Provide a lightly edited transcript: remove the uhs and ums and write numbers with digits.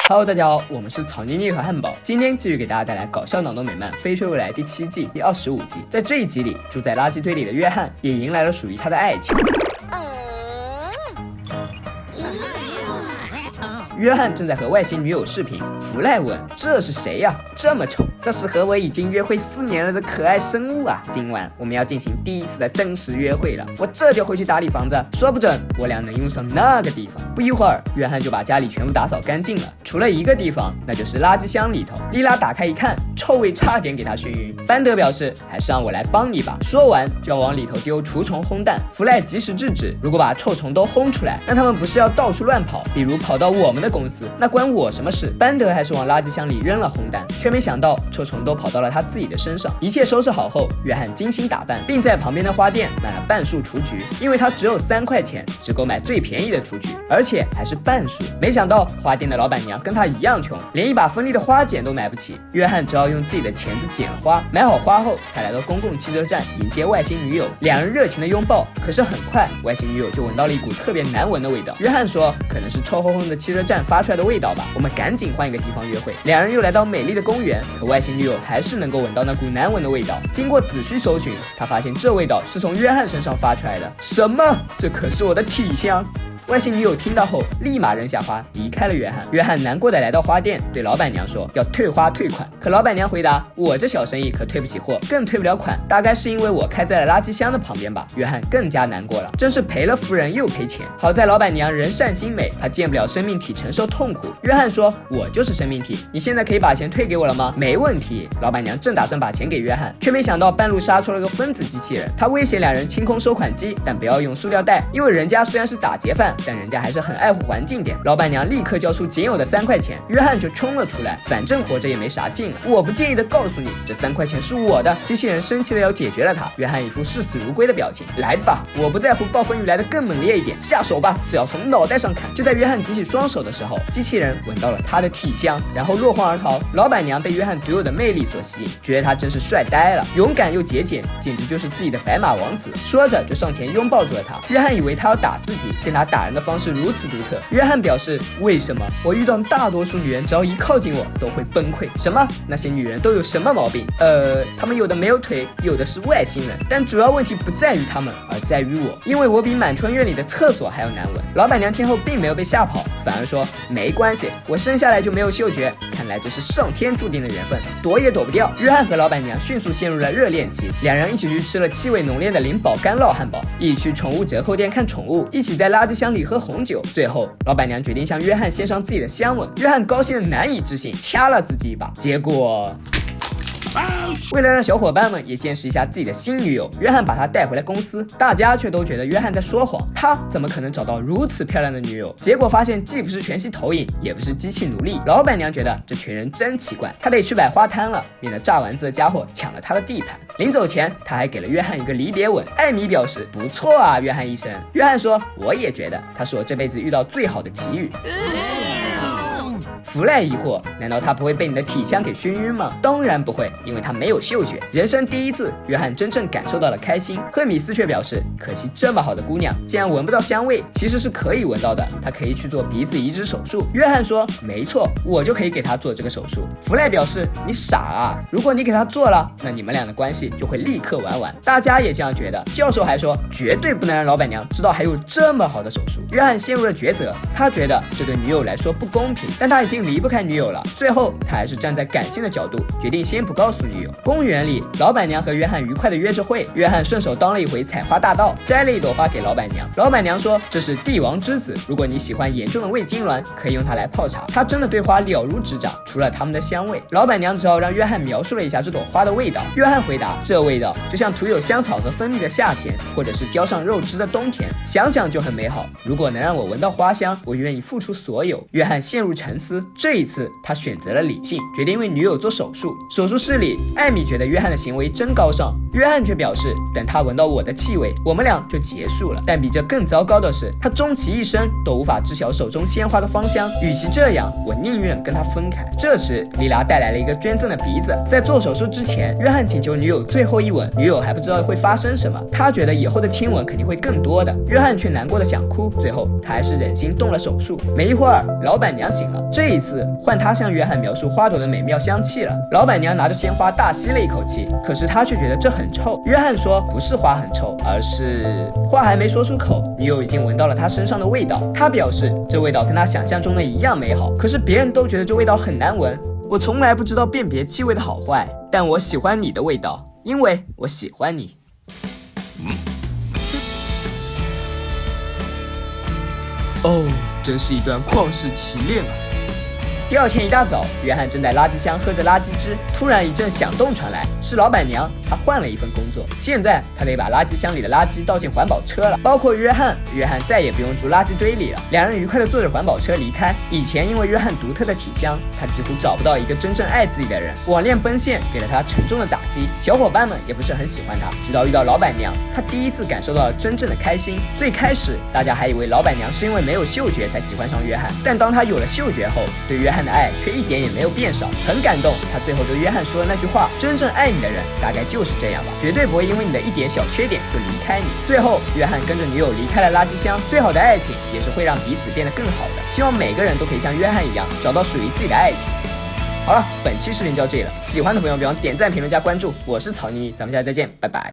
Hello， 大家好，我们是草泥尼和汉堡，今天继续给大家带来搞笑脑洞美漫《飞车未来》第7季第25集。在这一集里，住在垃圾堆里的约翰也迎来了属于他的爱情。约翰正在和外星女友视频，弗赖问：“这是谁呀？这么丑！”这是和我已经约会4年了的可爱生物啊！今晚我们要进行第一次的真实约会了，我这就回去打理房子，说不准我俩能用上那个地方。不一会儿，约翰就把家里全部打扫干净了，除了一个地方，那就是垃圾箱里头。莉拉打开一看，臭味差点给她熏晕。班德表示：“还是让我来帮你吧。”说完就要往里头丢除虫轰弹。弗赖及时制止：“如果把臭虫都轰出来，那他们不是要到处乱跑，比如跑到我们的公司，那关我什么事？”班德还是往垃圾箱里扔了轰弹，却没想到臭虫都跑到了他自己的身上。一切收拾好后，约翰精心打扮，并在旁边的花店买了半数雏菊，因为他只有3块钱，只够买最便宜的雏菊，而且还是半数。没想到花店的老板娘跟他一样穷，连一把锋利的花剪都买不起。约翰只好用自己的钳子剪了花。买好花后，他来到公共汽车站迎接外星女友，两人热情的拥抱。可是很快，外星女友就闻到了一股特别难闻的味道。约翰说：“可能是臭烘烘的汽车站发出来的味道吧，我们赶紧换一个地方约会。”两人又来到美丽的公园，可外星女友还是能够闻到那股难闻的味道。经过仔细搜寻，他发现这味道是从约翰身上发出来的。什么？这可是我的体香！外星女友听到后，立马扔下花离开了约翰。约翰难过的来到花店，对老板娘说要退花退款。可老板娘回答：“我这小生意可退不起货，更退不了款，大概是因为我开在了垃圾箱的旁边吧。”约翰更加难过了，真是赔了夫人又赔钱。好在老板娘人善心美，她见不了生命体承受痛苦。约翰说：“我就是生命体，你现在可以把钱退给我了吗？”没问题。老板娘正打算把钱给约翰，却没想到半路杀出了个分子机器人。他威胁两人清空收款机，但不要用塑料袋，因为人家虽然是打劫犯，但人家还是很爱护环境点。老板娘立刻交出仅有的3块钱，约翰就冲了出来，反正活着也没啥劲了，我不介意的告诉你，这3块钱是我的。机器人生气的要解决了他，约翰一副视死如归的表情，来吧，我不在乎暴风雨来的更猛烈一点，下手吧，只要从脑袋上砍。就在约翰举起双手的时候，机器人闻到了他的体香，然后落荒而逃。老板娘被约翰独有的魅力所吸引，觉得他真是帅呆了，勇敢又节俭，简直就是自己的白马王子。说着就上前拥抱住了他。约翰以为他要打自己，见他打人的方式如此独特，约翰表示：“为什么我遇到大多数女人只要一靠近我都会崩溃？什么？那些女人都有什么毛病？她们有的没有腿，有的是外星人，但主要问题不在于她们，而在于我，因为我比满春院里的厕所还要难闻。”老板娘听后并没有被吓跑，反而说：“没关系，我生下来就没有嗅觉，看来这是上天注定的缘分，躲也躲不掉。”约翰和老板娘迅速陷入了热恋期，两人一起去吃了气味浓烈的灵宝干酪汉堡，一起去宠物折扣店看宠物，一起在垃圾箱里喝红酒。最后，老板娘决定向约翰献上自己的香吻，约翰高兴的难以置信，掐了自己一把。结果为了让小伙伴们也见识一下自己的新女友，约翰把她带回来公司，大家却都觉得约翰在说谎，他怎么可能找到如此漂亮的女友？结果发现既不是全息投影，也不是机器奴隶。老板娘觉得这群人真奇怪，她得去摆花摊了，免得炸丸子的家伙抢了她的地盘。临走前，她还给了约翰一个离别吻。艾米表示：“不错啊，约翰医生。”约翰说：“我也觉得，他是我这辈子遇到最好的奇遇。”弗赖疑惑：“难道他不会被你的体香给熏晕吗？”当然不会，因为他没有嗅觉。人生第一次，约翰真正感受到了开心。赫米斯却表示：“可惜这么好的姑娘竟然闻不到香味，其实是可以闻到的，她可以去做鼻子移植手术。”约翰说：“没错，我就可以给她做这个手术。”弗赖表示：“你傻啊！如果你给她做了，那你们俩的关系就会立刻玩完。”大家也这样觉得。教授还说：“绝对不能让老板娘知道还有这么好的手术。”约翰陷入了抉择，他觉得这对女友来说不公平，但他已经离不开女友了。最后他还是站在感性的角度，决定先不告诉女友。公园里，老板娘和约翰愉快的约着会，约翰顺手当了一回采花大盗，摘了一朵花给老板娘。老板娘说：“这是帝王之子，如果你喜欢严重的胃痉挛，可以用它来泡茶。”他真的对花了如指掌，除了它们的香味。老板娘只好让约翰描述了一下这朵花的味道。约翰回答：“这味道就像涂有香草和蜂蜜的夏天，或者是浇上肉汁的冬天，想想就很美好。如果能让我闻到花香，我愿意付出所有。”约翰陷入沉思，这一次他选择了理性，决定为女友做手术。手术室里，艾米觉得约翰的行为真高尚，约翰却表示，等他闻到我的气味，我们俩就结束了。但比这更糟糕的是，他终其一生都无法知晓手中鲜花的芳香，与其这样，我宁愿跟他分开。这时，莉拉带来了一个捐赠的鼻子。在做手术之前，约翰请求女友最后一吻，女友还不知道会发生什么，他觉得以后的亲吻肯定会更多的。约翰却难过的想哭，最后他还是忍心动了手术。没一会儿，老板娘醒了，这一一次换他向约翰描述花朵的美妙香气了。老板娘拿着鲜花大吸了一口气，可是她却觉得这很臭。约翰说不是花很臭，而是话还没说出口，女友已经闻到了他身上的味道。他表示这味道跟他想象中的一样美好，可是别人都觉得这味道很难闻。我从来不知道辨别气味的好坏，但我喜欢你的味道，因为我喜欢你。哦，真是一段旷世奇恋啊！第二天一大早，约翰正在垃圾箱喝着垃圾汁，突然一阵响动传来，是老板娘，她换了一份工作，现在她得把垃圾箱里的垃圾倒进环保车了，包括约翰再也不用住垃圾堆里了。两人愉快地坐着环保车离开。以前因为约翰独特的体香，他几乎找不到一个真正爱自己的人，网恋奔现给了他沉重的打击，小伙伴们也不是很喜欢他。直到遇到老板娘，他第一次感受到了真正的开心。最开始大家还以为老板娘是因为没有嗅觉才喜欢上约翰，但当他有了嗅觉后，对约翰的爱却一点也没有变少，很感动。他最后对约翰说了那句话：真正爱你的人大概就是这样吧，绝对不会因为你的一点小缺点就离开你。最后约翰跟着女友离开了垃圾箱。最好的爱情也是会让彼此变得更好的，希望每个人都可以像约翰一样找到属于自己的爱情。好了，本期视频就到这里了，喜欢的朋友别忘点赞评论加关注，我是曹妮，咱们下期再见，拜拜。